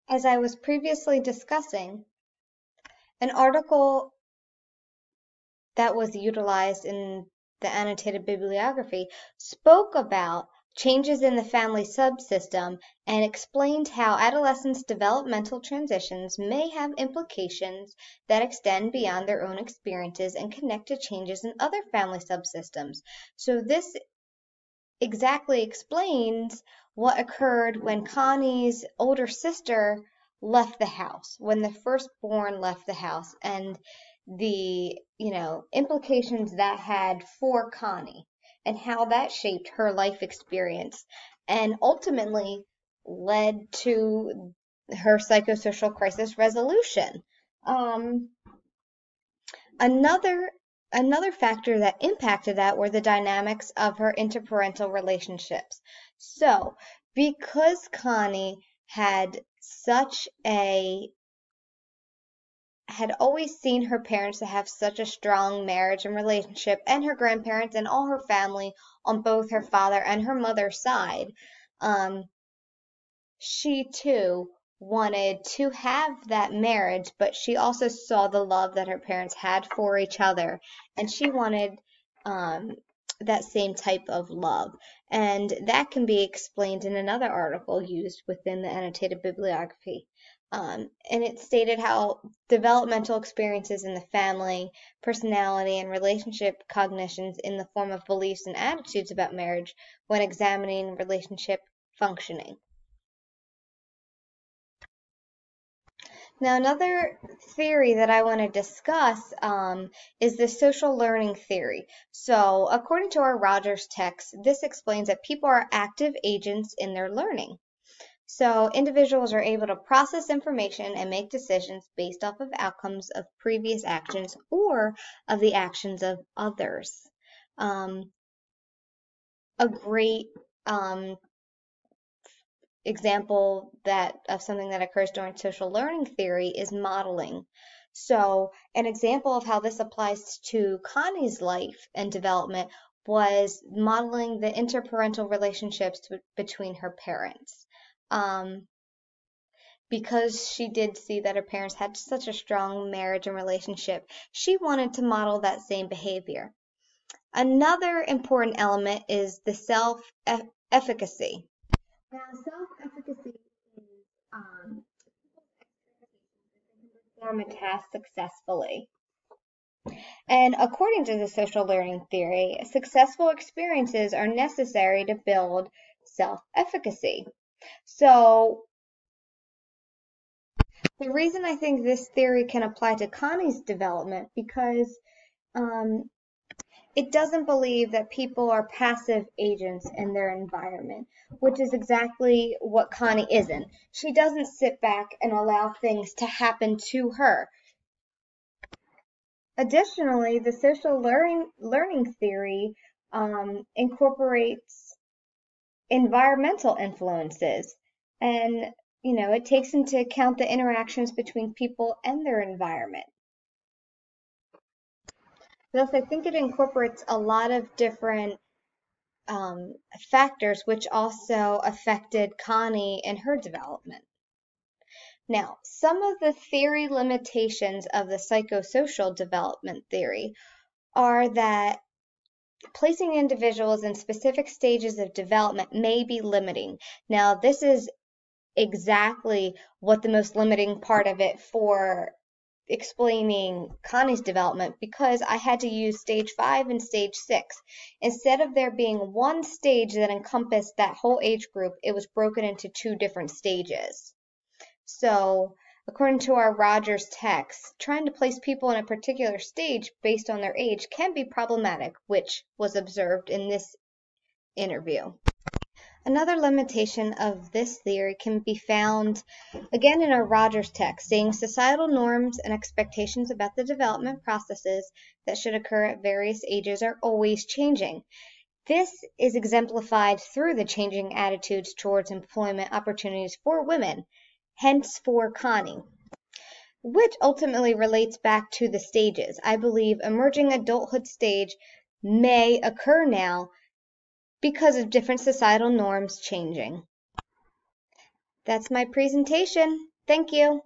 As I was previously discussing, an article that was utilized in the annotated bibliography spoke about changes in the family subsystem and explained how adolescents' developmental transitions may have implications that extend beyond their own experiences and connect to changes in other family subsystems. So this exactly explains what occurred when Connie's older sister left the house, when the firstborn left the house, and the, implications that had for Connie and how that shaped her life experience and ultimately led to her psychosocial crisis resolution. Um, Another another factor that impacted that were the dynamics of her interparental relationships. So, because Connie had always seen her parents to have such a strong marriage and relationship, and her grandparents and all her family on both her father and her mother's side, um, she too wanted to have that marriage, but she also saw the love that her parents had for each other, and she wanted um, that same type of love. And that can be explained in another article used within the annotated bibliography. And it stated how developmental experiences in the family, personality, and relationship cognitions in the form of beliefs and attitudes about marriage when examining relationship functioning. Now, another theory that I want to discuss is the social learning theory. So, according to our Rogers text, this explains that people are active agents in their learning. So, individuals are able to process information and make decisions based off of outcomes of previous actions or of the actions of others. Um, a great example that of something that occurs during social learning theory is modeling. So, an example of how this applies to Connie's life and development was modeling the interparental relationships between her parents. Um, because she did see that her parents had such a strong marriage and relationship, she wanted to model that same behavior. Another important element is the self efficacy. Now, self-efficacy is perform a task successfully. And according to the social learning theory, successful experiences are necessary to build self-efficacy. So, the reason I think this theory can apply to Connie's development because um, it doesn't believe that people are passive agents in their environment, which is exactly what Connie isn't. She doesn't sit back and allow things to happen to her. Additionally, the social learning theory incorporates environmental influences, and it takes into account the interactions between people and their environment. Thus, I think it incorporates a lot of different factors which also affected Connie and her development. Now, some of the theory limitations of the psychosocial development theory are that placing individuals in specific stages of development may be limiting. Now, this is exactly what the most limiting part of it for explaining Connie's development, because I had to use stage 5 and stage 6. Instead of there being one stage that encompassed that whole age group, it was broken into two different stages. So, according to our Rogers text, trying to place people in a particular stage based on their age can be problematic, which was observed in this interview. Another limitation of this theory can be found again in our Rogers text, saying societal norms and expectations about the development processes that should occur at various ages are always changing. This is exemplified through the changing attitudes towards employment opportunities for women, hence for Connie, which ultimately relates back to the stages. I believe emerging adulthood stage may occur now because of different societal norms changing. That's my presentation. Thank you.